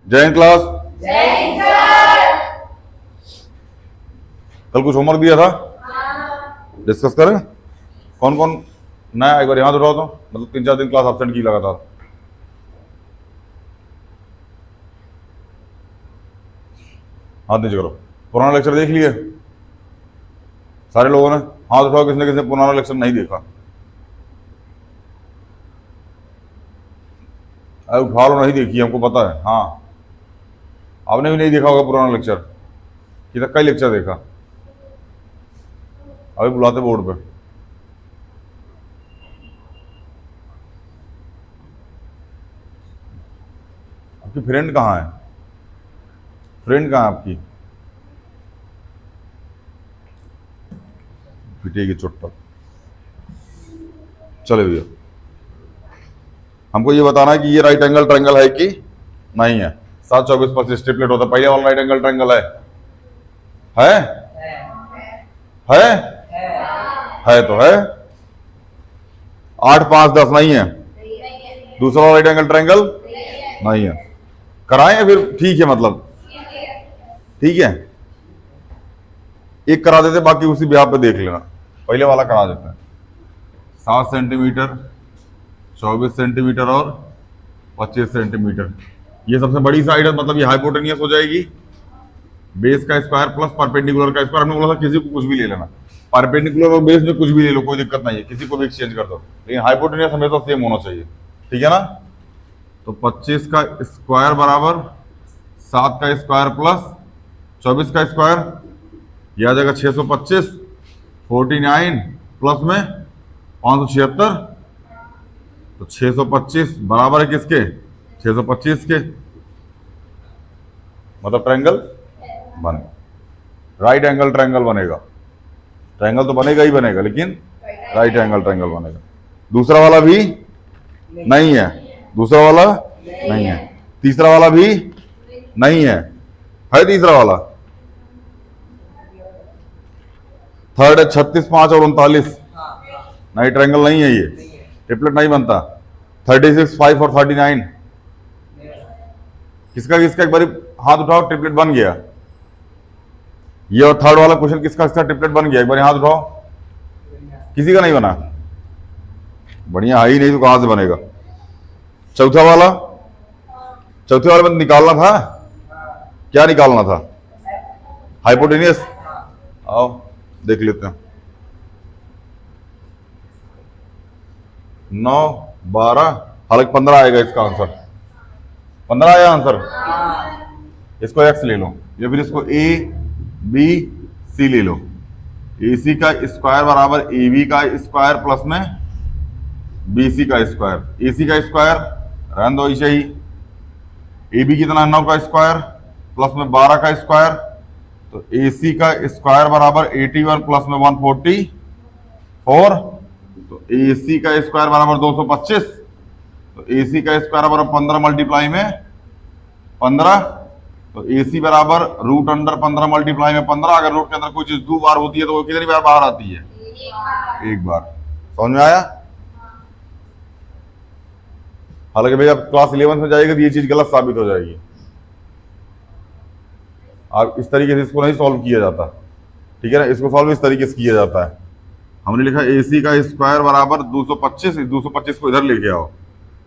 जय हिंद क्लास। कल कुछ होमवर्क दिया था, डिस्कस करें। कौन कौन नया, एक बार यहाँ उठाओ तो, मतलब 3-4 दिन क्लास एब्सेंट की लगातार। हाथ नीचे करो। पुराना लेक्चर देख लिए सारे लोगों ने? हाथ उठाओ किसने किसने पुराना लेक्चर नहीं देखा। अरे उठा लो, नहीं देखी, हमको पता है। हाँ, आपने भी नहीं देखा होगा पुराना लेक्चर, कि तक कई लेक्चर देखा। अभी बुलाते बोर्ड पे। आपकी फ्रेंड कहाँ है? फ्रेंड कहाँ है आपकी? पिटेगी चोट पर। चले भैया, हमको ये बताना है कि ये राइट एंगल ट्रायंगल है कि नहीं है। 7, 24, 25 ट्रिपलेट होता है। पहले वाला राइट एंगल ट्रायंगल है? है तो है। 8, 5, 10 नहीं है। दूसरा वाला राइट एंगल ट्रायंगल नहीं है। कराएं या फिर ठीक है? मतलब ठीक है, एक करा देते, बाकी उसी ब्याह पे देख लेना। पहले वाला करा देते हैं। 7 सेंटीमीटर, 24 सेंटीमीटर और 25 सेंटीमीटर। ये सबसे बड़ी साइड है, मतलब ये हाइपोटेनियस हो जाएगी। बेस का स्क्वायर प्लस परपेंडिकुलर का स्क्वायर। हमने बोला था किसी को कुछ भी ले लेना, परपेंडिकुलर और बेस में कुछ भी ले लो, कोई दिक्कत नहीं है, किसी को भी एक्सचेंज कर दो, लेकिन हाइपोटेनियस हमेशा सेम होना चाहिए। ठीक है ना? तो 25 का स्क्वायर बराबर 7 का स्क्वायर प्लस 24 का स्क्वायर, यह आ जाएगा 625। 49 प्लस में 576, तो 625 बराबर है किसके? 625 के। मतलब ट्रायंगल बनेगा, राइट एंगल ट्रायंगल बनेगा। ट्रायंगल तो बनेगा ही बनेगा, लेकिन राइट एंगल ट्रायंगल बनेगा। दूसरा वाला भी नहीं है, दूसरा वाला नहीं है, तीसरा वाला भी नहीं है तीसरा वाला। थर्ड है 36, 5 और 39। नहीं, ट्रायंगल नहीं है ये, ट्रिपलेट नहीं बनता। 36, 5 और 39। किसका किसका एक बार हाथ उठाओ, ट्रिपलेट बन गया। ये और थर्ड वाला क्वेश्चन किसका किसका ट्रिपलेट बन गया, एक बार हाथ उठाओ। किसी का नहीं बना? बढ़िया है ही नहीं तो कहां से बनेगा? चौथा वाला, चौथे वाले में निकालना था, क्या निकालना था? हाइपोटेनियस। आओ देख लेते हैं। 9, 12, हालांकि 15 आएगा इसका आंसर। 15 आया आंसर। इसको एक्स ले लो या फिर इसको ए बी सी ले लो। ए सी का स्क्वायर बराबर ए बी का स्क्वायर प्लस में बी सी का स्क्वायर। ए सी का स्क्वायर रहने दो ऐसे ही। ए बी कितना? 9 का स्क्वायर प्लस में 12 का स्क्वायर, तो ए सी का स्क्वायर बराबर 81 प्लस में 144। तो ए सी का स्क्वायर बराबर 225। तो ए सी का स्क्वायर बराबर 15 मल्टीप्लाई में 15। तो ए सी बराबर रूट अंडर 15 मल्टीप्लाई में 15। अगर रूट के अंदर कोई चीज 2 बार होती है तो वो कितनी बार बाहर आती है? 1 बार। समझ में आया? हालांकि भाई अब क्लास 11 में जाएगा तो ये चीज गलत साबित हो जाएगी। आप इस तरीके से इसको नहीं सॉल्व किया जाता, ठीक है ना? इसको सॉल्व इस तरीके से किया जाता है। हमने लिखा ए सी का स्क्वायर बराबर 225। 225 को इधर लेके आओ,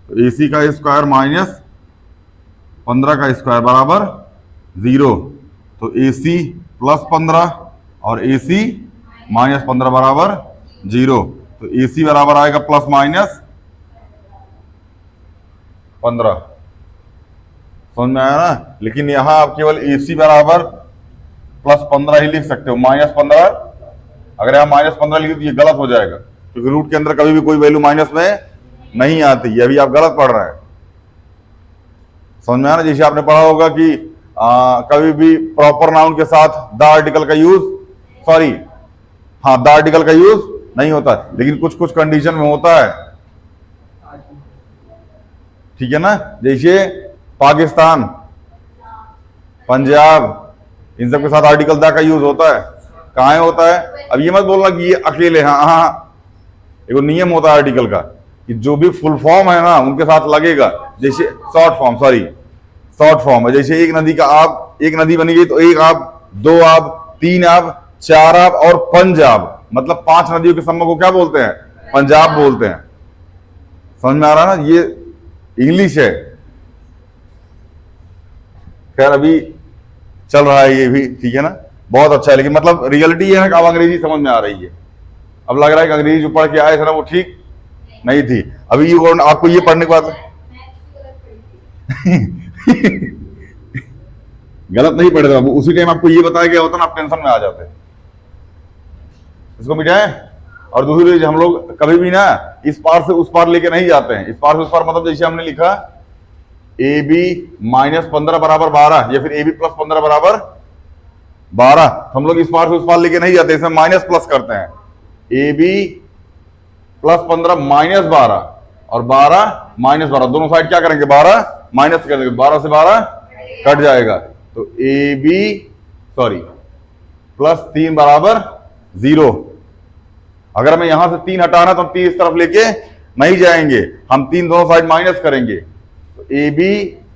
तो ए सी का स्क्वायर माइनस 15 का स्क्वायर बराबर 0। तो ए सी प्लस 15 और ए सी माइनस 15 बराबर 0। तो ए सी बराबर आएगा प्लस माइनस 15। समझ में आया ना? लेकिन यहां आप केवल ए सी बराबर प्लस 15 ही लिख सकते हो, माइनस 15। अगर यहां माइनस 15 लिखे तो ये गलत हो जाएगा, क्योंकि रूट के अंदर कभी भी कोई वैल्यू माइनस में नहीं आती। ये अभी आप गलत पढ़ रहे हैं। समझ में आया ना? जैसे आपने पढ़ा होगा कि कभी भी प्रॉपर नाउन के साथ द आर्टिकल का यूज, सॉरी हाँ, द आर्टिकल का यूज नहीं होता, लेकिन कुछ कुछ कंडीशन में होता है। ठीक है ना? जैसे पाकिस्तान, पंजाब, इन सब के साथ आर्टिकल द का यूज होता है। कहाँ होता है? अब ये मत बोलना कि ये अकेले। हाँ, एक नियम होता है आर्टिकल का कि जो भी फुल फॉर्म है ना उनके साथ लगेगा। जैसे short form, sorry short form है। जैसे एक नदी का आब, एक नदी बनी गई तो एक आब, दो आब, तीन आब, चार आब और पंजाब, मतलब 5 नदियों के समूह को क्या बोलते हैं? पंजाब बोलते हैं। समझ में आ रहा है ना? ये इंग्लिश है। खैर अभी चल रहा है ये भी, ठीक है ना, बहुत अच्छा है। लेकिन मतलब रियलिटी है ना कि अब अंग्रेजी समझ में आ रही है। अब लग रहा है कि अंग्रेजी जो पढ़ के आए थे ना वो ठीक नहीं थी। अभी ये आपको ये पढ़ने के बाद गलत नहीं पढ़े थे, उसी टाइम आपको ये बताया गया होता ना, आप टेंशन में आ जाते। इसको मिटाएं। और दूसरी चीज, हम लोग कभी भी ना इस पार से उस पार लेके नहीं जाते हैं। इस पार से उस पार मतलब जैसे हमने लिखा ए बी -15 बराबर 12 या फिर ए बी +15 बराबर 12, हम लोग इस पार से उस पार लेके नहीं जाते, इसमें माइनस प्लस करते हैं। ए बी +15 -12 और 12 -12, दोनों साइड क्या करेंगे? 12 माइनस कर देंगे, 12 से 12 कट जाएगा। तो ए बी +3 बराबर 0। अगर हमें यहां से 3 हटाना तो हम 3 इस तरफ लेके नहीं जाएंगे, हम 3 दोनों साइड माइनस करेंगे। तो ए बी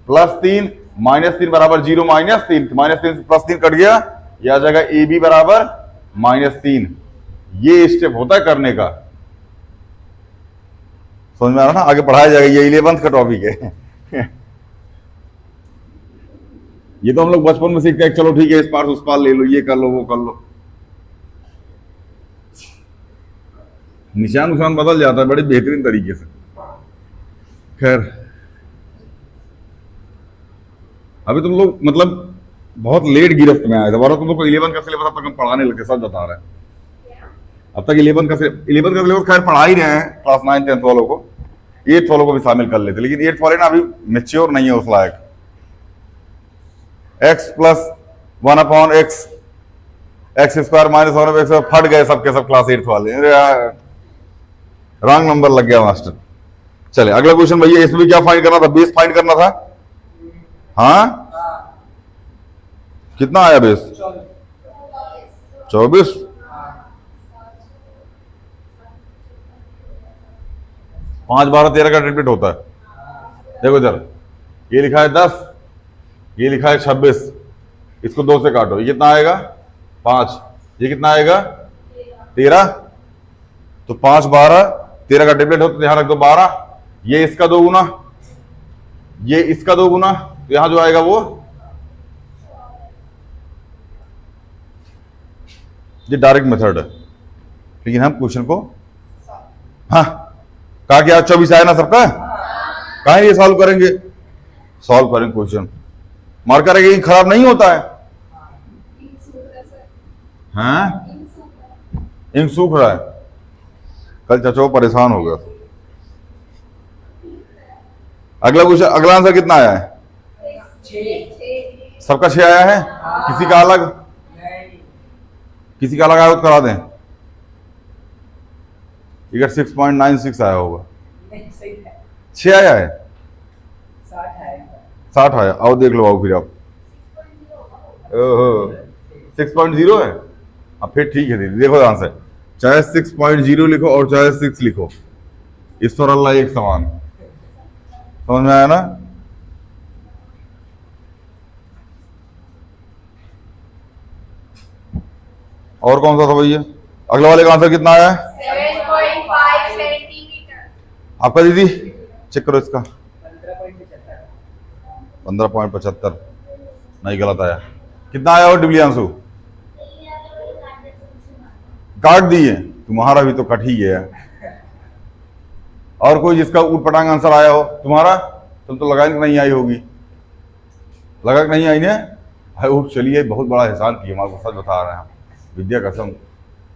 +3 -3 बराबर 0, -3, -3 से +3 कट गया, यह आ जाएगा ए बी बराबर -3। ये स्टेप होता है करने का। समझ में आ रहा ना? आगे पढ़ाया जाएगा, ये 11th का टॉपिक है। ये तो हम लोग बचपन में सीखते हैं, चलो ठीक है इस पार से उस पार ले लो, ये कर लो, वो कर लो। निशान उशान बदल जाता है बड़े बेहतरीन तरीके से। खैर अभी तुम लोग मतलब बहुत लेट गिरफ्त में आए थे, वरना तुम लोग को 11 का सिलेबस अब तक हम पढ़ाने लगे, सब बता रहे हैं। अब तक 11 का सिलेबस खैर पढ़ा ही रहे हैं, क्लास 9 10th वालों को, 8th वालों को भी शामिल कर लेते, लेकिन 8th वाले ना अभी मेच्योर नहीं है उस लायक। x + 1/x, x² - 1/x, फट गए सबके सब क्लास 8th वाले। रॉन्ग नंबर लग गया मास्टर। चले अगला क्वेश्चन भैया, इसमें क्या फाइंड करना था? बेस फाइंड करना था। हाँ कितना आया बेस? 24। पांच 12 13 का रिपीट होता है। देखो इधर ये लिखा है 10, ये लिखा है 26, इसको 2 से काटो, ये कितना आएगा? 5। ये कितना आएगा? 13। तो 5 12 13 का ट्रिपलेट होता है, ध्यान रख दो 12। ये इसका 2 गुना, ये इसका 2 गुना, तो यहां जो आएगा वो, ये डायरेक्ट मेथड है। लेकिन हम क्वेश्चन को हाँ कहा कि आज 24 आया ना सबका, कहा ये सॉल्व करेंगे, सॉल्व करेंगे क्वेश्चन। मार्कर है कि खराब नहीं होता है। हाँ इंक सूख रहा है, कल चाचा परेशान हो गया। अगला क्वेश्चन, अगला आंसर कितना आया है? सबका 6 आया है, किसी का अलग? किसी का अलग आया तो करा दें। इधर 6.96 आया होगा, 6 आया है, 60 आया। आओ देख लो, आओ फिर आप। ओहो 6.0 है, अब फिर ठीक है दीदी। देखो ध्यान से, चाहे 6.0 लिखो और चाहे 6 लिखो, ईश्वर अल्लाह एक समान। समझ में आया ना? और कौन सा था भैया? अगला वाले का आंसर कितना आया है? 7.5 सेंटीमीटर। आपका दीदी चेक करो इसका। 15.75 नहीं, गलत आया। कितना आया? और डिब्लियांशु काट दिए, तुम्हारा भी तो कट ही गया। और कोई जिसका ऊट पटांग आंसर आया हो? तुम्हारा तुम तो लगाई नहीं आई होगी, लगा नहीं आई ने? चलिए बहुत बड़ा एहसान किया हमारे को, सच बता रहे हैं विद्या कसम।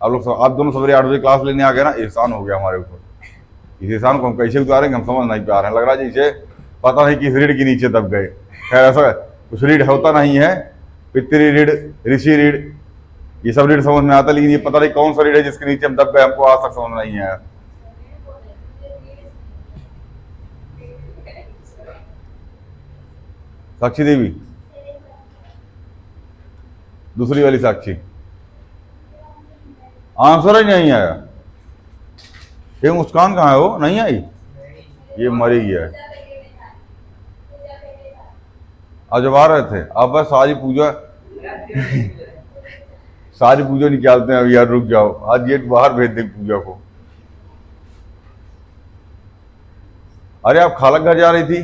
आप लोग आप दोनों सवेरे 8 बजे क्लास लेने आ गए ना, एहसान हो गया हमारे ऊपर। इस एहसान को हम कैसे उतारेंगे हम समझ नहीं पा रहे हैं। लग रहा है जैसे पता नहीं किस रीढ़ के नीचे दब गए। खैर ऐसा कुछ रीढ़ होता नहीं है, पितरी रीढ़, ऋषि रीढ़, ये सब रीढ़ समझ में आता, लेकिन ये पता नहीं कौन सा रीढ़ है जिसके नीचे हम दब गए, हमको आज तक समझ नहीं आया। साक्षी देवी, दूसरी वाली साक्षी, आंसर ही नहीं आया। ये मुस्कान कहाँ है? वो नहीं आई, ये मरी गया है। अब जब आ रहे थे अब बस सारी पूजा निकालते हैं। अब यार रुक जाओ, आज ये बाहर भेज दें पूजा को। अरे आप खाला घर जा रही थी?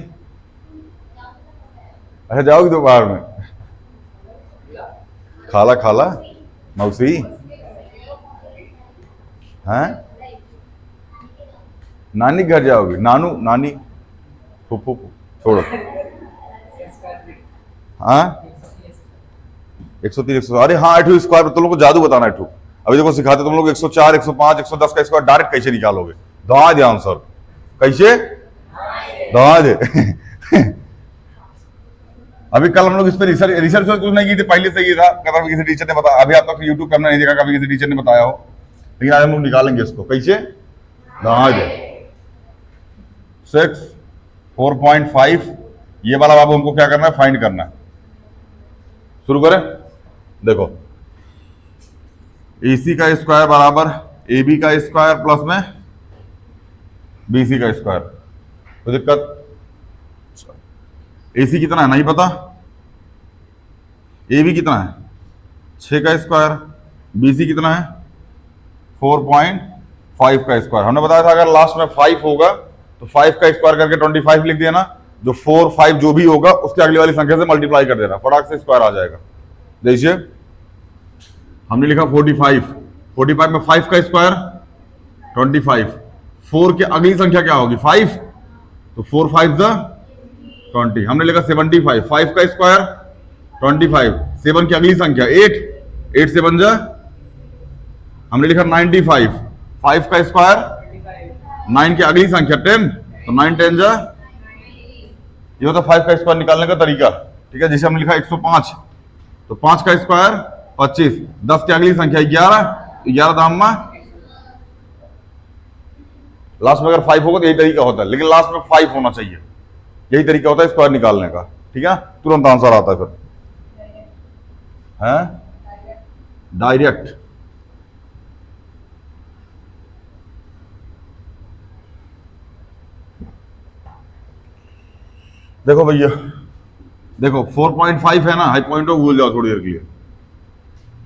अच्छा जाओगी दोपहर में? खाला खाला मौसी हैं? नानी घर जाओगी? नानू नानी फूफू छोड़ो। हाँ 103 100। अरे हाँ 8 स्क्वायर तुम लोग को जादू बताना 8। अभी देखो सिखाते तुम लोग 104 105 110 का स्क्वायर डायरेक्ट कैसे निकालोगे? दवा दे आंसर कैसे दवा दे। अभी कल हम लोग इस पर रिसर्च कुछ नहीं की थी, पहले से ही था, कभी किसी टीचर ने बताया। अभी आप तक यूट्यूब करना नहीं देखा, कभी किसी टीचर ने बताया हो, लेकिन आज हम लोग निकालेंगे इसको कैसे दवा दे। 6 4.5 ये वाला बाबू हमको क्या करना है? फाइंड करना है। शुरू करें। देखो AC का स्क्वायर बराबर AB का स्क्वायर प्लस में BC का स्क्वायर। तो दिक्कत AC कितना है नहीं पता, AB कितना है 6 का स्क्वायर, BC कितना है 4.5 का स्क्वायर। हमने बताया था अगर लास्ट में 5 होगा तो 5 का स्क्वायर करके 25 लिख देना, जो 4 5 जो भी होगा उसके अगली वाली संख्या से मल्टीप्लाई कर देना, फटाक से स्क्वायर आ जाएगा। देखिए हमने लिखा 45 में 5 का स्क्वायर 25, 4 की अगली संख्या क्या होगी 5, तो 4 5 20। हमने लिखा 75 5 का स्क्वायर 25, 7 की अगली संख्या 8, 8 से बन जा। हमने लिखा 95 5 का स्क्वायर 9 की अगली संख्या 10, तो 9 10 जा। ये होता 5 का स्क्वायर निकालने का तरीका, ठीक है। जैसे हमने लिखा 105 तो 5 का स्क्वायर 25, 10 की अगली संख्या 11, 11 दाम में लास्ट में अगर 5 होगा तो यही तरीका होता है, लेकिन लास्ट में 5 होना चाहिए, यही तरीका होता है स्क्वायर निकालने का, ठीक है। तुरंत आंसर आता है फिर है डायरेक्ट। देखो भैया देखो 4.5 है ना, हाई पॉइंट को भूल जाओ थोड़ी देर के लिए,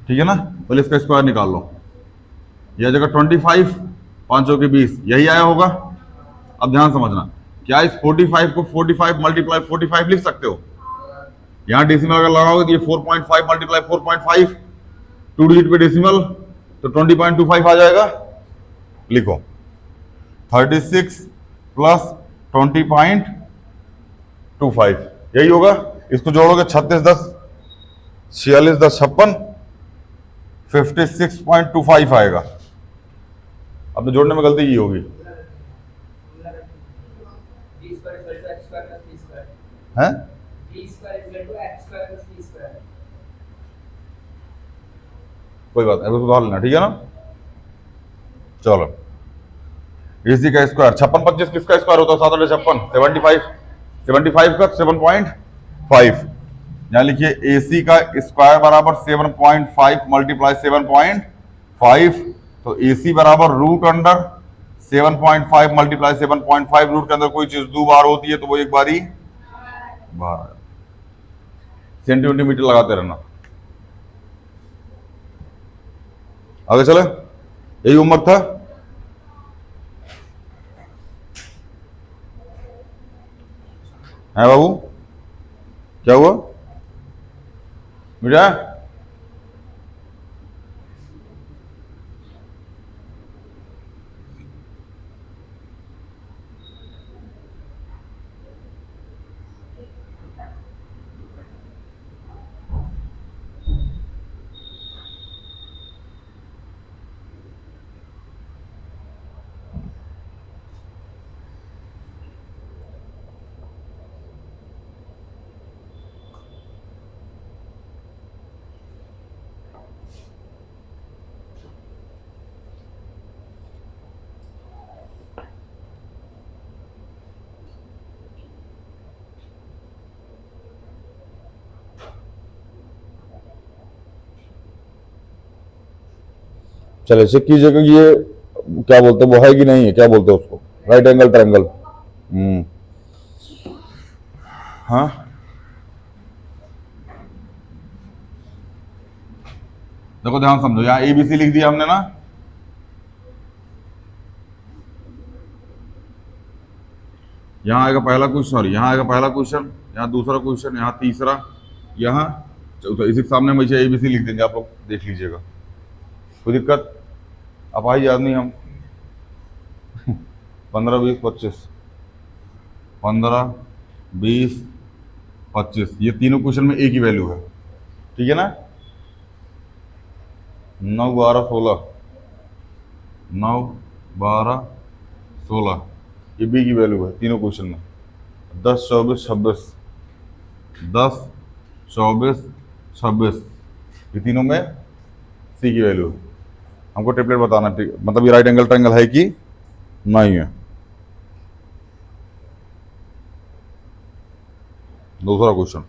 ठीक है ना। पहले इसका स्क्वायर निकाल लो। यह जगह 25 5 के 20 यही आया होगा। अब ध्यान समझना, क्या इस 45 को 45 मल्टीप्लाई 45 लिख सकते हो? यहां डेसिमल अगर लगाओगे तो ये 4.5 मल्टीप्लाई 4.5 2 डिजिट पे डेसिमल तो 20.25 आ जाएगा। लिखो 36 प्लस 20.25 यही होगा। इसको जोड़ोगे 36 10 46 10 56 56.25 आएगा। अब तो जोड़ने में गलती की होगी हैं? कोई बात नहीं, अभी सुधार लेना, ठीक है ना। चलो AC का स्क्वायर 56 25 किसका स्क्वायर होता है? 7 8 56 75 का 7.5। यहाँ लिखिए AC का स्क्वायर बराबर 7.5 मल्टीप्लाई 7.5, तो AC बराबर रूट अंडर 7.5 मल्टीप्लाई 7.5। रूट के अंदर कोई चीज 2 बार होती है तो वो एक बारी बाहर। सेंटीमीटर लगाते रहना। आगे चले, यही होमवर्क था। है बाबू क्या हुआ बेटा? चले चेक कीजिएगा ये क्या बोलते हैं, वो है कि नहीं है, क्या बोलते हैं उसको, राइट एंगल ट्रायंगल। हाँ देखो ध्यान समझो, यहाँ ABC लिख दिया हमने ना, यहाँ आएगा पहला क्वेश्चन, सॉरी यहाँ आएगा पहला क्वेश्चन, यहाँ दूसरा क्वेश्चन, यहाँ तीसरा, यहाँ चौथा। इसी के सामने मुझे ABC लिख देंगे, आप लोग देख लीजिएगा, कोई दिक्कत? अब आई याद नहीं हम 15 20 25, 15 20 25, ये तीनों क्वेश्चन में एक ही वैल्यू है, ठीक है ना? 9 12 16, 9 12 16, ये बी की वैल्यू है तीनों क्वेश्चन में। 10 24 26, 10 24 26, ये तीनों में सी की वैल्यू है। हमको ट्रिपलेट बताना, ठीक मतलब ये राइट एंगल ट्रायंगल है कि नहीं है। दूसरा क्वेश्चन,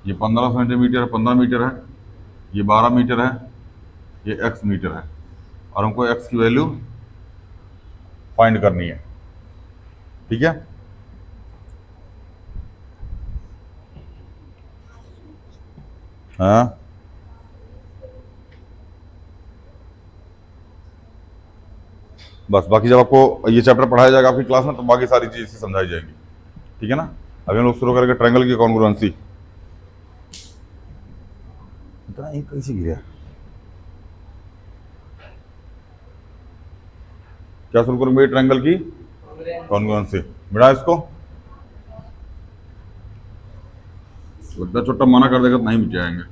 ये 15 सेंटीमीटर 15 मीटर है, ये 12 मीटर है, ये x मीटर है, और हमको x की वैल्यू फाइंड करनी है, ठीक है? हाँ, बस बाकी जब आपको ये चैप्टर पढ़ाया जाएगा आपकी क्लास में तो बाकी सारी चीजें समझाई जाएंगी, ठीक है ना? अभी हम लोग शुरू करेंगे ट्रायंगल की कॉन्ग्रुएंसी। इतना एक कैसे गिरा? क्या शुरू करेंगे ट्रायंगल की कॉन्ग्रुएंसी? मिटा इसको, इतना छोटा मना कर देगा तो नहीं मिट जाएंगे।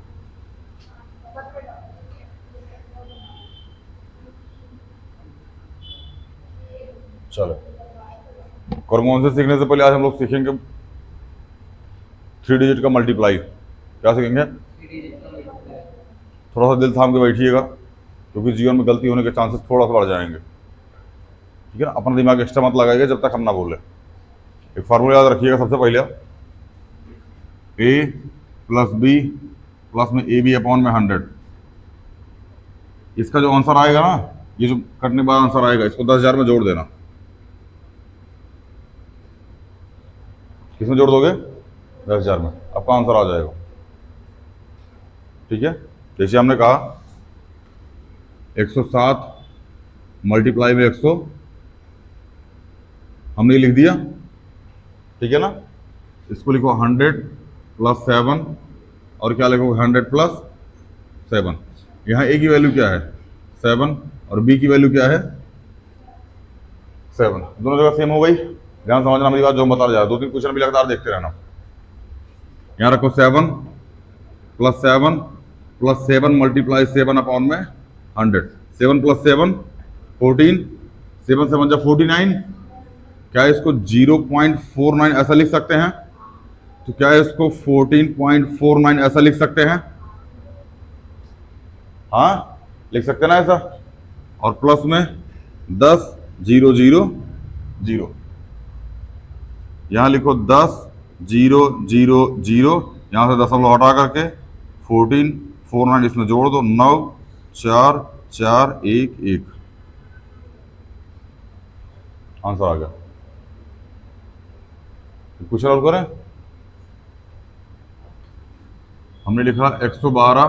चलो, कॉन्ग्रुएंसी सीखने से पहले आज हम लोग सीखेंगे 3 डिजिट का मल्टीप्लाई। क्या सीखेंगे? थोड़ा सा दिल थाम के बैठिएगा, क्योंकि जीवन में गलती होने के चांसेस थोड़ा सा बढ़ जाएंगे, ठीक है ना? अपना दिमाग एक्स्ट्रा मत लगाइएगा जब तक हम ना बोले। एक फार्मूला याद रखिएगा सबसे पहले, a प्लस बी प्लस में AB अपॉन में 100। इसका जो आंसर आएगा ना, ये जो कटने के बाद आंसर आएगा, इसको 10,000 में जोड़ देना। किसमें जोड़ दोगे? 10,000 में, आपका आंसर आ जाएगा, ठीक है? जैसे हमने कहा 107 मल्टीप्लाई में 100, हमने लिख दिया, ठीक है ना? इसको लिखो 100 प्लस 7, और क्या लिखोगे? 100 प्लस 7। यहाँ ए की वैल्यू क्या है? 7, और बी की वैल्यू क्या है? 7। दोनों जगह सेम हो गई। ध्यान समझना मेरी बात, जो बता रहा है। 2-3 क्वेश्चन भी लगातार देखते रहना। यहाँ रखो 7 प्लस 7 प्लस 7 मल्टीप्लाई 7 अपॉन में 100। 7 प्लस 7 14, 7 7 जा 49। क्या इसको 0.49 ऐसा लिख सकते हैं? तो क्या इसको 14.49 ऐसा लिख सकते हैं? हाँ, लिख सकते हैं ना ऐसा। और प्लस में 10 0 0 0, यहां लिखो 10 0 0 0, यहां से दशमलव हटा करके 14.49 इसमें जोड़ दो, 9 4 4 1 1, आंसर आ गया। कुछ और करें? हमने लिखा 112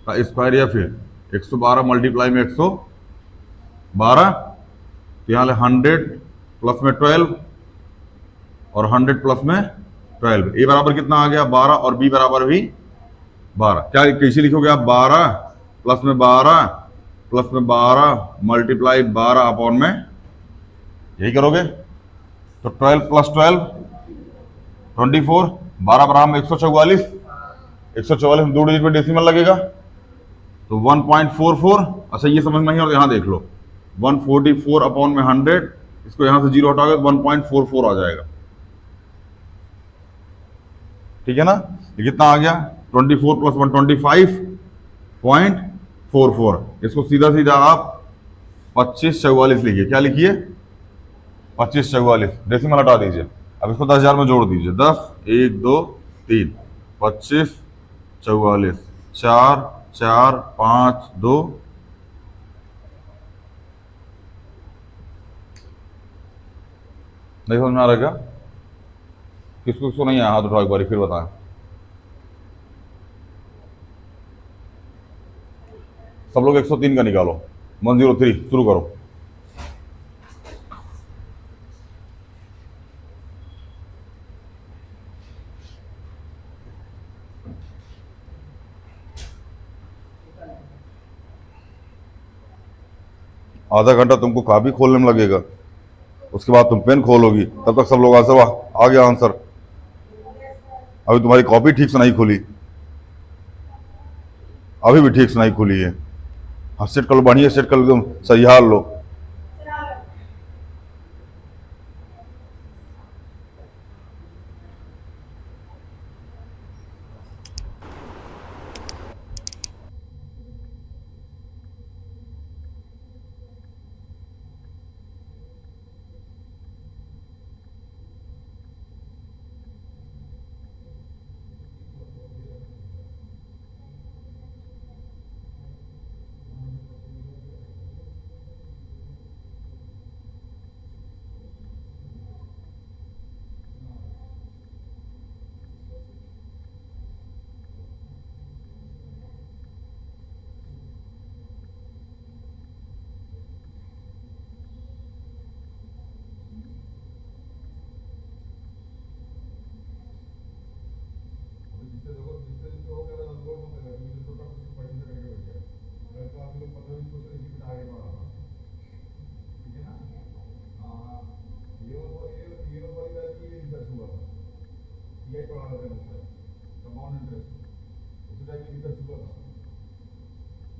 का स्क्वायर, या फिर 112 मल्टीप्लाई में 112, तो यहाँ 100 प्लस में 12 और 100 प्लस में 12। ए बराबर कितना आ गया? 12, और बी बराबर भी 12। क्या कैसे लिखोगे आप? 12 प्लस में 12 प्लस में 12 मल्टीप्लाई 12 अपॉन में, यही करोगे। तो 12 प्लस 12 24, 12 बराबर 144, 144 में 2 डिजिट में डेसिमल लगेगा, तो 1.44। अच्छा ये समझ में नहीं, और यहाँ देख लो 144 अपॉन में 100, इसको यहाँ से 0 हटाओगे तो 1.44 आ जाएगा, ठीक है ना? ये कितना आ गया? 24 प्लस 1 25.44। इसको सीधा सीधा आप 2544 लिखिए। क्या लिखिए? 2544, डेसिमल हटा दीजिए। अब इसको 10,000 में जोड़ दीजिए। 10 1 2 3, 25 44 4 4 5 2। नहीं समझ में आ रहा क्या? किसको किसको नहीं आया हाथ उठाओ एक बार फिर बताएं। सब लोग 103 का निकालो। 103 शुरू करो। आधा घंटा तुमको कॉपी खोलने में लगेगा, उसके बाद तुम पेन खोलोगी, तब तक सब लोग आ गया आंसर। अभी तुम्हारी कॉपी ठीक से नहीं खुली, अभी भी ठीक से नहीं खुली है। हाँ सेट कर लो, बढ़िया सेट कर लो, एकदम सही हाल लो।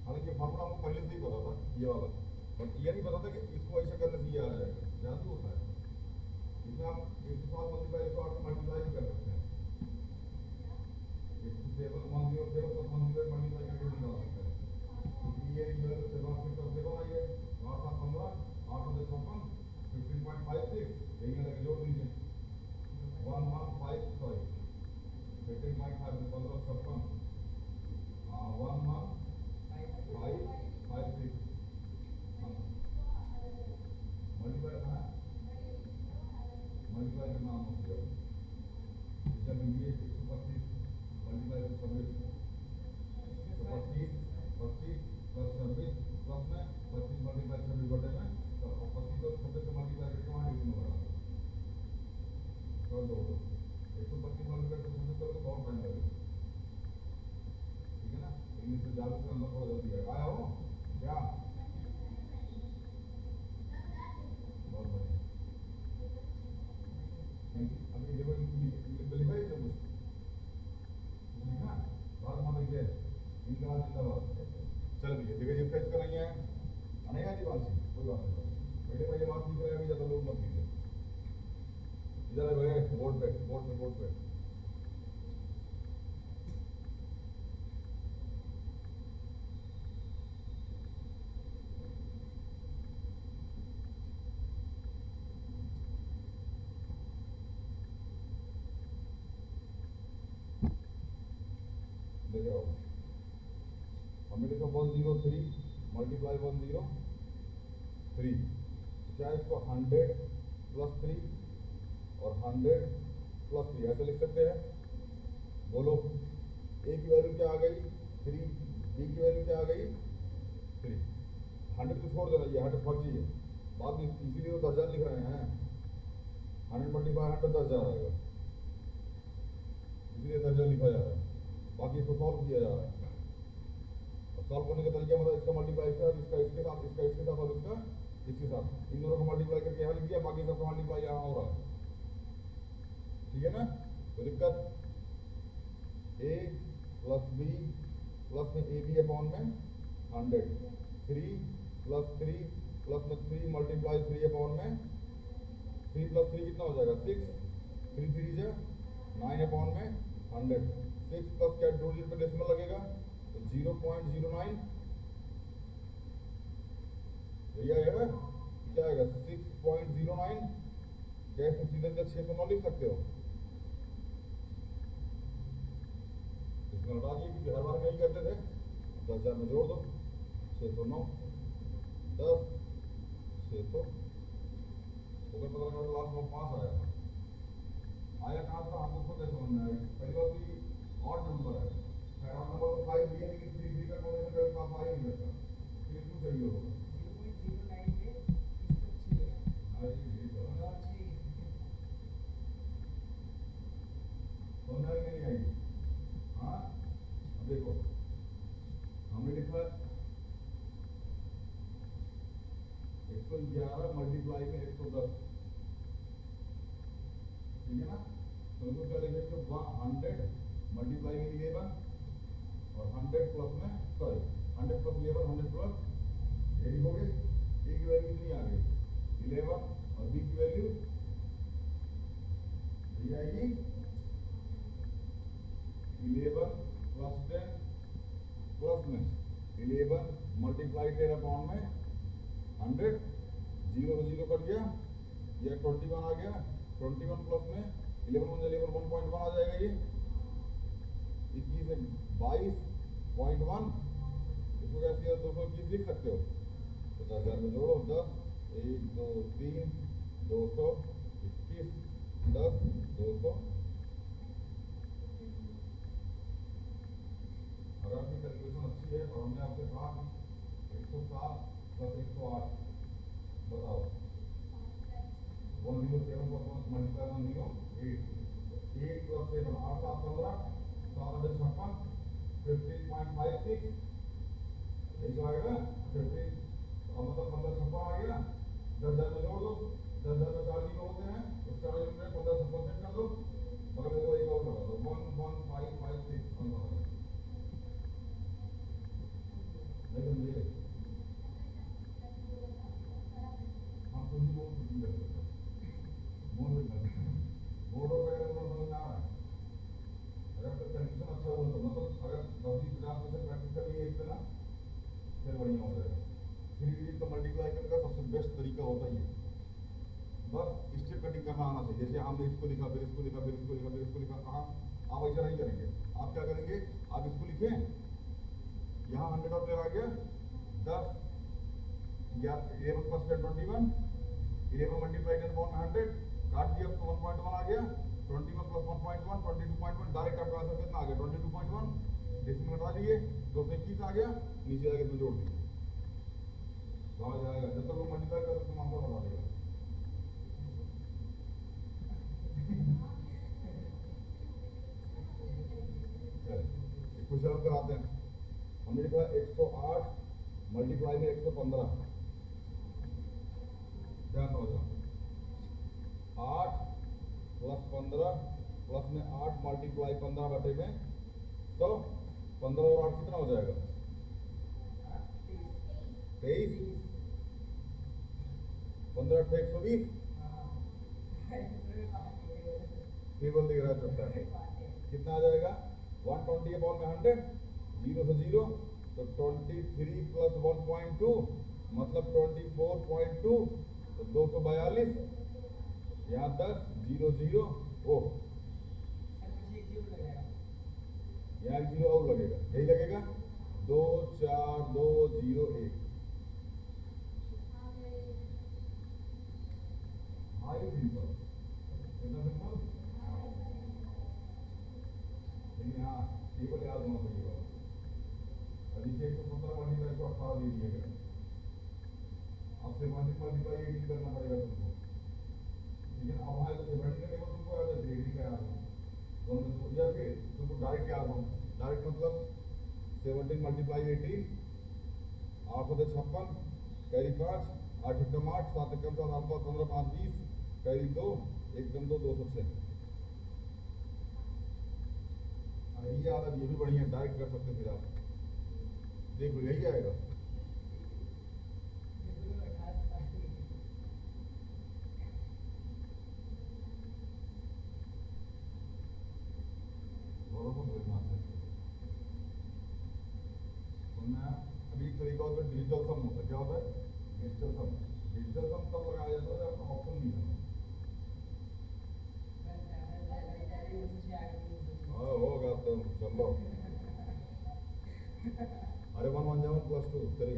हालांकि फॉर्मूला हमको पहले से ही पता था ये वाला, बट ये नहीं पता था कि इसको ऐसा करने से ये आ जाएगा। जादू होता है इसमें, आप 107 मल्टीप्लाई 108 मल्टीप्लाई भी कर सकते हैं। 107 107 मल्टीप्लाई करके निकाल सकते हैं, क्योंकि ये 7 आई है, 8 7 15 8 9 56 15.56 यही में लगे जोड़ दीजिए 115 सॉरी 15.5 15 56 11556 मल्टीप्लाई करना है, मल्टीप्लाई करना हम जब ये 125 मल्टीप्लाई 126 25 प्लस 26 प्लस में 25 मल्टीप्लाई 26 बटे में 25 प्लस 26 से मल्टीप्लाई करके वहाँ डिवीजन होगा कर दो 125 मल्टीप्लाई 26 करो तो बहुत टाइम लगेगा, ठीक है ना। इंग्लिश में जादू के अंदर थोड़ा जल्दी है। आया हो क्या? बहुत बढ़िया। अभी देखो लिखा ही सब लिखा बाद में देखिए इनका जिंदाबाद। चल भैया देखिए जिसका इसका नहीं है नहीं आती बात से कोई बात नहीं, बेटे पहले बात सीख रहे हैं, ज़्यादा लोग मत कीजिए। इधर है बोर्ड पे बोर्ड पे बोर्ड पे ले जाओ। हमने लिखा 103 मल्टीप्लाई 103, क्या इसको 100 प्लस 3 और 100 प्लस 3 ऐसे लिख सकते हैं। बोलो ए की वैल्यू क्या आ गई 3, बी की वैल्यू क्या आ गई 3। 100 को छोड़ देना, ये 100 फर्जी है बात, इसीलिए तो 10,000 लिख रहे हैं। 100 मल्टीप्लाई 100 10,000 आएगा, इसलिए 10,000 लिखा जा रहा है, बाकी इसको सॉल्व किया जा रहा है। और सॉल्व करने का तरीका मतलब इसका मल्टीप्लाई इसका इसके साथ इसका इसके साथ और इसका इसके साथ, इन दोनों को मल्टीप्लाई करके यहाँ लिख दिया, बाकी सबका मल्टीप्लाई यहाँ हो रहा है, ठीक है ना। तो दिक्कत ए प्लस बी प्लस में ए बी अपॉन में 100 3 प्लस 3 प्लस में 3 मल्टीप्लाई 3 अपॉन में 3 प्लस 3 कितना हो जाएगा 6, 3 3 जा 9 अपॉन में 100, 6 प्लस क्या 2 डिजिट पे डेसिमल लगेगा तो 0.09 यही आएगा, क्या आएगा 6.09। क्या इसमें सीधे 609 लिख सकते हो, इसमें हटा दिए क्योंकि हर बार नहीं करते थे, 10,000 में जोड़ दो, 609, 10, 600 होगा, पता लगा लास्ट में 5 आया था। आया कहाँ था हमको खुद समझ में आएगा। पहली बात ये ऑड नंबर है, ऑड नंबर तो 5 दिया लेकिन 3 का कॉम्बिनेशन कभी पास आ ही नहीं सकता, फिर क्यों चाहिए होगा। 0.09 पे इसको चाहिए हाँ ये तो और चाहिए समझ में नहीं आएगी। हाँ अब देखो हमने लिखा 111 मल्टीप्लाई में 110, ठीक है ना। तो उनको क्या लिखेंगे 100 मल्टीप्लाई में 11 और 100 प्लस में सॉरी 100 प्लस 11 100 प्लस ये लिखोगे। ए की वैल्यू कितनी आ गई 11 और बी की वैल्यू ये आएगी 11 प्लस 10 प्लस में 11 मल्टीप्लाई 10 अपॉन में 100, 0 से 0 कट गया, यह 21 आ गया, 21 प्लस में 11 11 1.1 आ जाएगा, ये 21 है 22.1, इसको कैसे 221 लिख सकते हो। तो 10,000 में जोड़ो 10, 1 2 3 221, 10 200। अगर आपकी कैलकुलेशन अच्छी है और हमने आपसे कहा 107 प्लस 108 बताओ 107 प्लस 1 मल्टीप्लाई 108 प्लस 7 8 7 15 756 15.56 यही तो आएगा 15 मतलब 1556 आ गया। 10,000 में जोड़ दो, 10,000 में 4 जीरो होते हैं तो 4 जीरो में 1556 सेट कर दो, मगर देखो एक और लगा दो 11556 नहीं समझे। हम खुद ही बोल कुछ नहीं करते बोल बोर्डो वगैरह समझ में आ रहा है। अगर तो कंडीशन अच्छा हो तो मतलब अगर 10-20-50% प्रैक्टिस कर लिए इतना फिर बढ़िया हो जाएगा। 3 डिजिट का मल्टीप्लाई करने का सबसे बेस्ट तरीका होता है ये, बस स्टेप कटिंग करना आना चाहिए। जैसे हमने इसको लिखा फिर इसको लिखा फिर इसको लिखा फिर इसको लिखा, कहाँ आप ऐसा नहीं करेंगे। आप क्या करेंगे, आप इसको लिखें यहाँ 100 और आ गया 10 या 11 प्लस 10 21, 11 मल्टीप्लाई 10 अपॉन 100 काट दिया तो 1.1 आ गया, 21 प्लस 1.1 22.1, डायरेक्ट आपका आंसर कितना आ गया 22.1, डेसिमल हटा दिए 221 आ गया, नीचे आगे तो जोड़ दिए आ जाएगा। जब तक वो मल्टीप्लाई कर तो आंसर बता देगा। चलिए कुछ और कराते हैं। हमने लिखा 108 मल्टीप्लाई में 115, क्या समझ रहा 8 प्लस 15 प्लस में 8 मल्टीप्लाई 15 बटे में तो 15 और 8 कितना हो जाएगा 23, 15 8 120 टेबल दिख रहा है चलता है कितना आ जाएगा 120 अपॉन में 100, 0 से 0 तो 23 प्लस 1.2 मतलब 24.2 तो 242, यहाँ 10 0 0 ओ यहाँ 1 0 और लगेगा, यही लगेगा 2 4 2 0 1। हाँ ये सिंपल कितना सिंपल, लेकिन हाँ टेबल याद होना चाहिए। और नीचे 117 मल्टीप्लाई 118 दे दिया गया, आपसे मल्टीप्लाई 18 करना पड़ेगा तुमको, लेकिन अब वहाँ तो 70 का टेबल तुमको याद है 80 का याद हो या फिर तुमको डायरेक्ट याद हो। डायरेक्ट मतलब 17 मल्टीप्लाई 18 8 होते 56 कैरी 5 8 एकम 8 7 एकम 7 8 15 5 20 कैरी 2 एकदम 2 206। ये आदत ये भी बढ़िया डायरेक्ट कर सकते फिर आप देखो यही आएगा। अभी एक तरीका होता है डिजिटल सम होता है, क्या होता है डिजिटल सम। डिजिटल सम तब लगाया जाता है आपका ऑप्शन नहीं है। होगा तो चलो अरे 1 1 जा 1 प्लस 2 3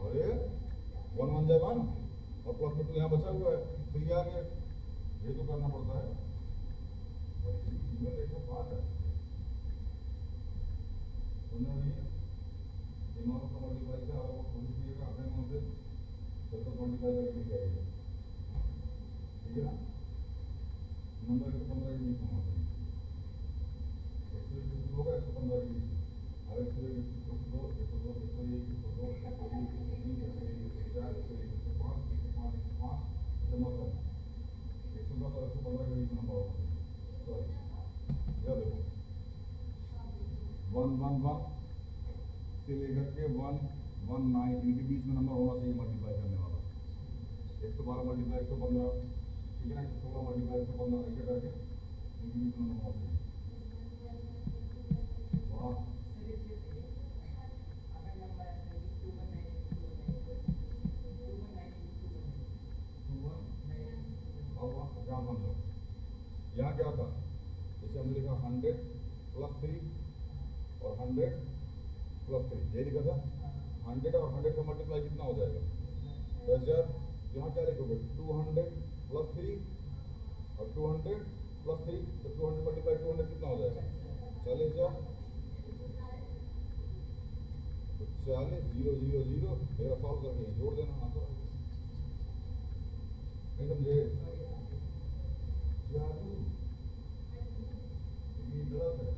अरे 1 1 जा 1 और प्लस में 2 यहाँ बचा हुआ है 3 आ गया ये तो करना पड़ता है जीवन एक बात है सुनने भैया दिमाग को मल्टीप्लाई से और पुलिस भी का अपने मुंह से तो मल्टीप्लाई करके लिखेगा ठीक है ना नंबर 115 के बीच में होता है 120 होगा 115 के बीच अब 101 102 102 101 102 103 104 105 जमा कर 110 और 115 के बीच में नंबर होगा सॉरी याद रखो 1 1 1 से लेकर के 1 1 9 इनके बीच में नंबर होना चाहिए मल्टीप्लाई करने वाला 112 मल्टीप्लाई 115 ठीक है ना 16 मल्टीप्लाई 115 ऐसे करके इनके बीच में नंबर होना चाहिए वाह क्या समझो यहाँ क्या था जैसे हमने लिखा 100 प्लस 3 और 100 प्लस 3 ये लिखा था 100 और 100 का मल्टीप्लाई कितना हो जाएगा 10,000 यहाँ क्या लिखोगे 200 प्लस 3 और 200 प्लस 3 तो 200 मल्टीप्लाई 200 कितना हो जाएगा 40,000 तो 40 0 0 0 मेरा सॉल्व करके जोड़ देना आंसर नहीं समझे जादू ये गलत है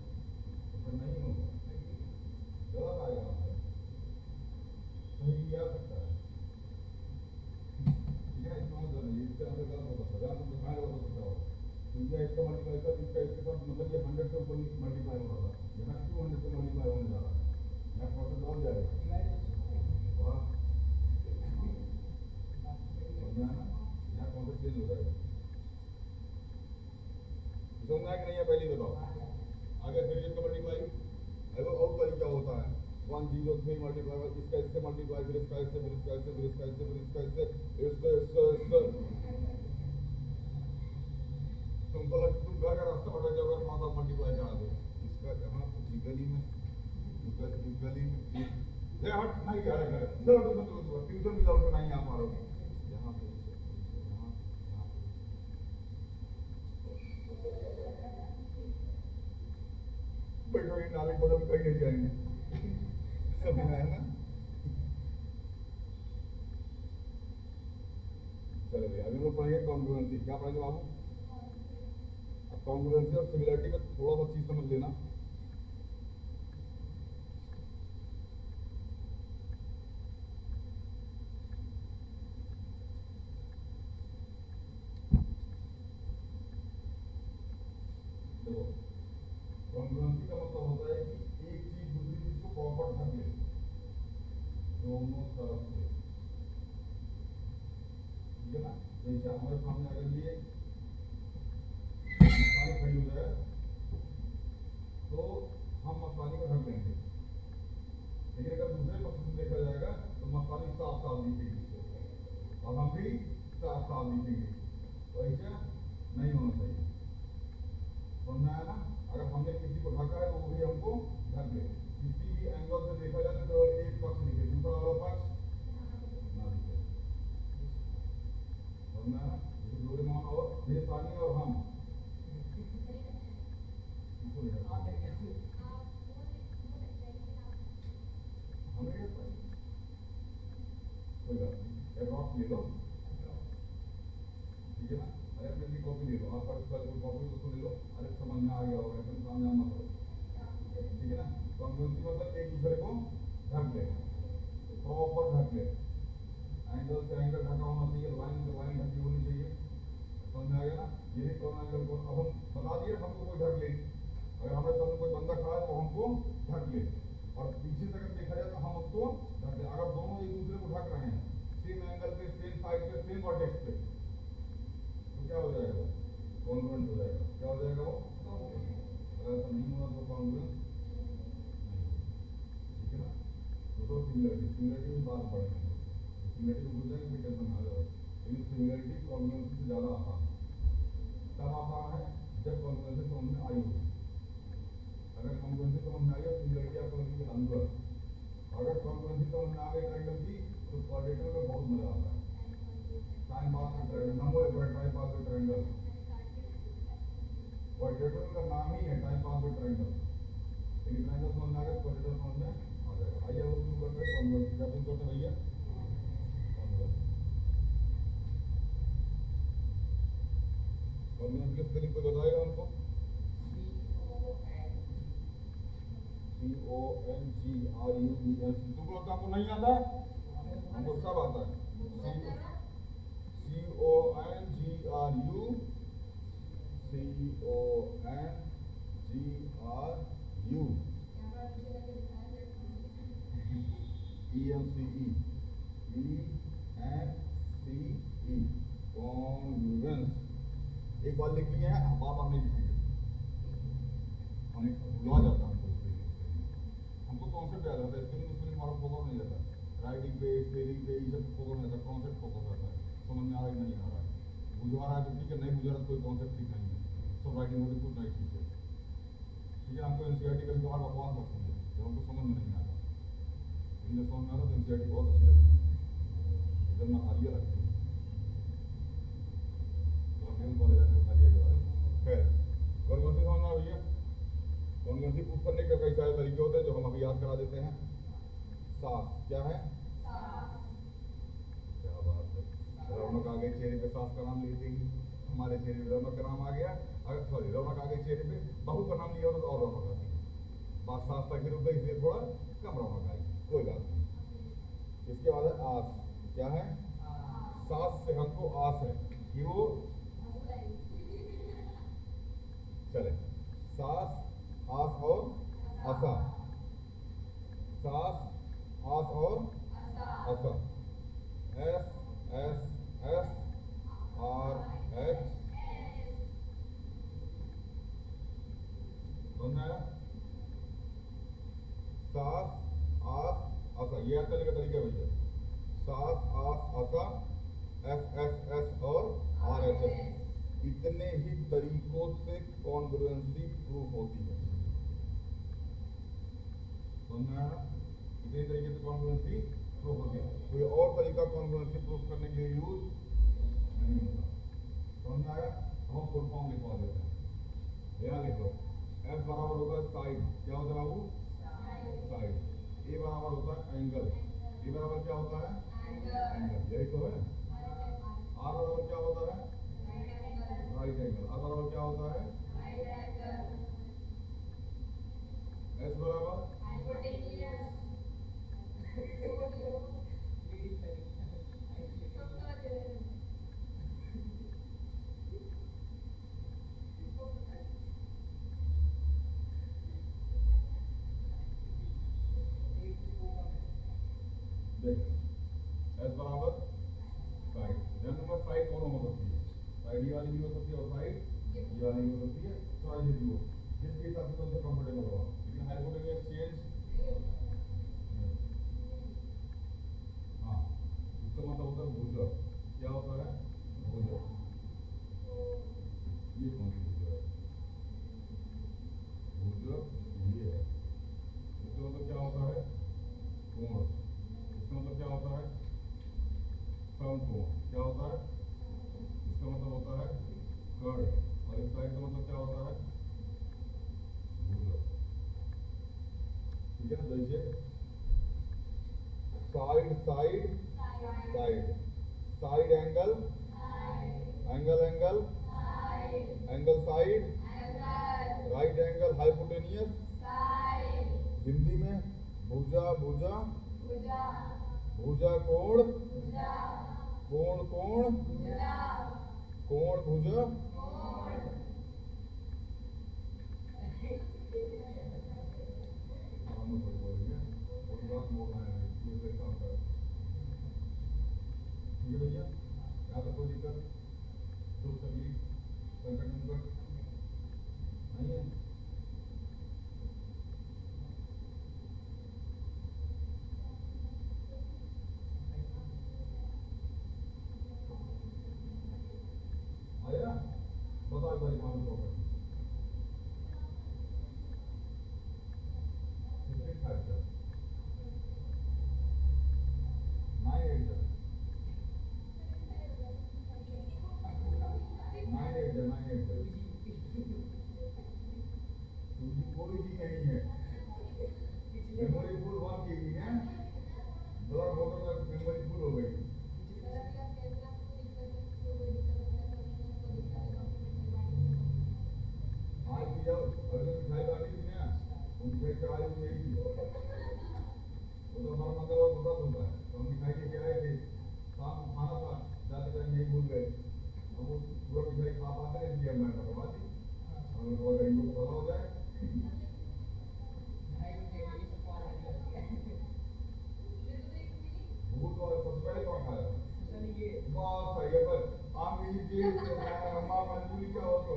ऐसा नहीं होगा गलत आएगा आंसर सही भी आ सकता है ठीक है इसमें मत जाना इससे आंसर गलत हो सकता है गलत दिखाने हो सकता हो क्योंकि इसका मल्टीप्लाई कर इसका इसके साथ मतलब ये 100 से ऊपर मल्टीप्लाई हो रहा था यहाँ 200 से मल्टीप्लाई होने जा रहा है यहाँ प्रोसेस बढ़ जाएगा वाह यहाँ कॉन्सेप्ट चेंज हो जाएगा समझ में कि नहीं है पहले ही बताओ आगे फिर इसका मल्टीप्लाई अगर और तरीका होता है 103 मल्टीप्लाई इसका इससे मल्टीप्लाई फिर इसका इससे फिर इसका इससे फिर इसका इससे फिर इसका इससे इससे तुम घर का रास्ता भटक जाओगे 5 साल मल्टीप्लाई करा दो इसका यहाँ इस गली में इस गली में ये हट नहीं आ रहा है ट्यूशन भी जाओगे नहीं आ पा रहा हूँ यहाँ पे बैठो ये नाले को हम कहीं नहीं जाएंगे समझ में आया ना चलिए अभी लोग पढ़ेंगे कॉन्ग्रुएंसी क्या पढ़ेंगे बाबू अब कॉन्ग्रुएंसी और सिमिलरिटी में थोड़ा सा चीज समझ लेना देखो कॉन्ग्रुएंसी का मतलब होता है कि एक चीज दूसरी चीज को प्रॉपर ढक ले दोनों तरफ से ठीक है ना जैसे हमारे सामने अगर ये मसाले खड़ी हो जाए तो हम मसाले को ढक देंगे लेकिन अगर दूसरे पक्ष से देखा जाएगा तो मसाले साफ साफ दिखेगी और हम भी साफ साफ दिखेंगे तो ऐसा नहीं होना चाहिए समझना है ना अगर हमने किसी को ढका है तो वो भी हमको ढक ले किसी भी एंगल से देखा जाए तो एक पक्ष दिखे दूसरा वाला पक्ष ना दिखे समझना है जैसे डोरेमोन और ये सानी और हम हमें क्या कोई बात नहीं एडवांस ले लो ठीक है ना अरे की कॉपी ले लो आप कॉपी उसको ले लो अरे समझ में आ गया होगा एकदम सामने आना करो ठीक है ना कॉन्ग्रुएंसी मतलब एक दूसरे को ढक ले प्रॉपर ढक ले एंगल से एंगल ढका होना चाहिए लाइन से लाइन ढकी होनी चाहिए समझ में आ गया ना ये कौन एंगल को अब हम बता दिए हमको कोई ढक ले अगर हमारे सामने कोई बंदा खड़ा है तो हमको ढक ले और पीछे से अगर देखा जाए तो हम उसको ढक ले अगर दोनों एक दूसरे को ढक रहे हैं सेम एंगल पे सेम साइड पे सेम वर्टेक्स पे तो क्या हो जाएगा कॉन्ग्रुएंट हो जाएगा क्या हो जाएगा वो अगर ऐसा नहीं हुआ तो कॉन्ग्रुएंट ठीक है ना तो सिमिलरिटी में बात पढ़ेंगे सिमिलरिटी को भूल जाएंगे फिर टेंशन आ जाएगा लेकिन सिमिलरिटी कॉन्ग्रुएंसी से ज़्यादा आसान है तब आसान है जब कॉन्ग्रुएंसी समझ में आई होगी अगर कॉन्ग्रुएंसी समझ में आई हो तो सिमिलरिटी आपको लगेगी हल हुआ। अगर कॉन्ग्रुएंसी समझ में आ गई ट्रायंगल की तो क्वाड्रेटर में बहुत मजा आता है। Time pass with triangle, number एक टाइम पास विद ट्रायंगल। क्वाड्रेटर का नाम ही है टाइम पास विद ट्रायंगल। लेकिन ट्रायंगल समझ में आ गया तो क्वाड्रेटर समझ में आ जाएगा। आइए हम शुरू करते हैं कॉन्ग्रुएंसी। क्या शुरू करते हैं भैया? कॉन्ग्रुएंसी। कॉन्ग्रुएंसी की स्पेलिंग कोई बताएगा हमको? CONGRUENC। तुमको लगता आपको नहीं आता? हमको सब आता है। CONGRU ENCE congruence. एक बार लिख लिए हैं, अब आप नहीं लिखेंगे, हमें भुला जाता है। हमको कॉन्सेप्ट याद रहता है, स्पेलिंग स्पेलिंग हमारा फोकस नहीं रहता। राइटिंग पे स्पेलिंग पे ये सब फोकस नहीं रहता, कॉन्सेप्ट फोकस रहता है। समझ में आ रहा है नहीं आ रहा है, बुझा रहा है तो ठीक है, नहीं बुझा रहा कोई कॉन्सेप्ट ठीक नहीं है। सब राइटिंग होती कुछ नहीं ठीक है। ठीक है, हमको एनसीईआरटी कभी कभार बकवास लगती है जब हमको समझ में नहीं आता। लेकिन जब समझ में आता तो एनसीईआरटी बहुत अच्छी लगती है, एकदम नहारिया लगती है। खैर कॉन्ग्रुएंसी समझ में आ भैया? कॉन्ग्रुएंसी प्रूफ करने के कई सारे तरीके होते हैं जो हम अभी याद करा देते हैं। सास क्या है? क्या बात है, रौनक आ गई चेहरे पे, सास का नाम लेते ही हमारे चेहरे पे रौनक का नाम आ गया। अगर सॉरी रौनक आ गई चेहरे पे, बहू का नाम लिया होता तो और रौनक आती। बात सास तक गिर गई इसलिए थोड़ा कम रौनक आई, कोई बात नहीं। इसके बाद है आस। क्या है? सास से हमको आस है कि वो चले। सास आस और आशा, सास आस और आशा। S S S R H. समझ में आया? सास आस आशा, ये याद करने का तरीका भैया। सास आस आशा, एस एस एस और आर एच एस। इतने ही तरीकों से कॉन्ग्रुएंसी प्रूफ होती है। समझ में आया? इतने तरीके से कॉन्ग्रुएंसी प्रूफ होती है। कोई और तरीका कॉन्ग्रुएंसी प्रूफ करने के लिए यूज नहीं होता। समझ में आया? हम फुल फॉर्म लिखवा देते हैं। यहाँ लिखो, एफ बराबर होता है साइड। क्या होता है बाबू? साइड। ए बराबर होता है एंगल। ए बराबर क्या होता है? एंगल। यही तो है। आर बराबर क्या होता है? Right angle. आर बराबर क्या होता है? एस बराबर देख, एस बराबर साइड। ध्यान रखना साइड दोनों हो सकती है, साइड ये वाली भी हो सकती है और साइड ये वाली भी हो सकती है। चॉइस है वो, जिसके हिसाब से तुमसे कंफर्टेबल हो। लेकिन हाइपोटेन्यूज चेंज नहीं। हाँ, इसका मतलब होता है भुजा। क्या होता है? भुजा। ये कौन सी भुजा है? भुजा ये है। इसका मतलब क्या होता है? कोण। इसका मतलब क्या होता है? समकोण। क्या होता है? इसका मतलब होता है कर्ड। और इस साइड का मतलब क्या होता है? भुजा। ठीक है ना? देखिए, side side side, side angle angle angle angle side, right angle hypotenuse. Hindi में भुजा भुजा, भुजा कोण, कोण कोण, कोण भुजा। ठीक है भैया, यहाँ तक कोई दिक्कत, दुख तकलीफ, संकट मुंकट नहीं है? आया? बताओ भाई, मान लो अगर थोड़ा गरीबों को पता हो जाए भाई मुझे ये सब कॉल आ गया भूत वाला सबसे पहले कौन खाया सर ये बात सही है पर आम ये अम्मा मंजूरी क्या हो तो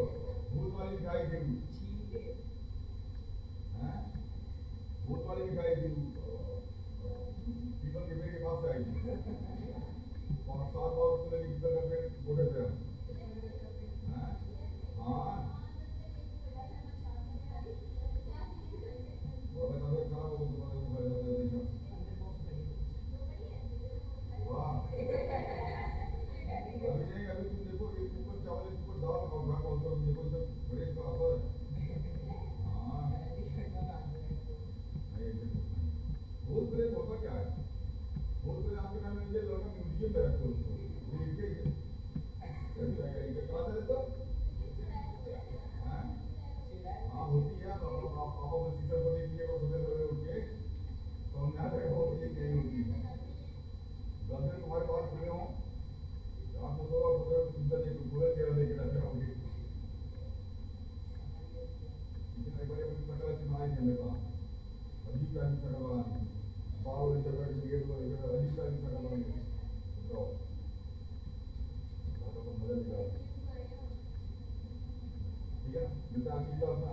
भूत वाली मिठाई थी छीन के हैं भूत वाली मिठाई थी पीपल के पेड़ के पास से आई थी 5-7 बार उसने पीपल का पेड़ गोटे थे हम हैं हाँ वो तबियत खराब हो तो तुम्हारे को घर जाते देखा अंदर बॉक्स बनी वाह अभी नहीं अभी तुम देखो एक ऊपर चावल एक ऊपर दाल और घर पहुंचो तुम देखो सब बड़े का असर है हाँ नहीं देखो भूत प्रेत होता क्या है भूत प्रेत आपके नाम में ये लड़का म्यूजियम में रखते हो उसको देख के कैसे रहेगा ये कहाँ से रहता हैं हाँ होती है तो आप सीटर को देखिए वो सुबह सवेरे उठ के तो हमने आ गए हो ये नहीं होती है 10 दिन तुम्हारे पास खुले हों रात को 2 और सुबह चिंता नहीं तो पूरे चेहरा लेके रखे होंगे लेकिन एक बार अपनी शकल अच्छी बनाई थी हमने कहा अजीब टाइप की शकल बनानी थी बाल वाली जगह अजीब टाइप की शकल बनानी थी तो मजा निकाला ठीक है मिलता है अगली क्लास में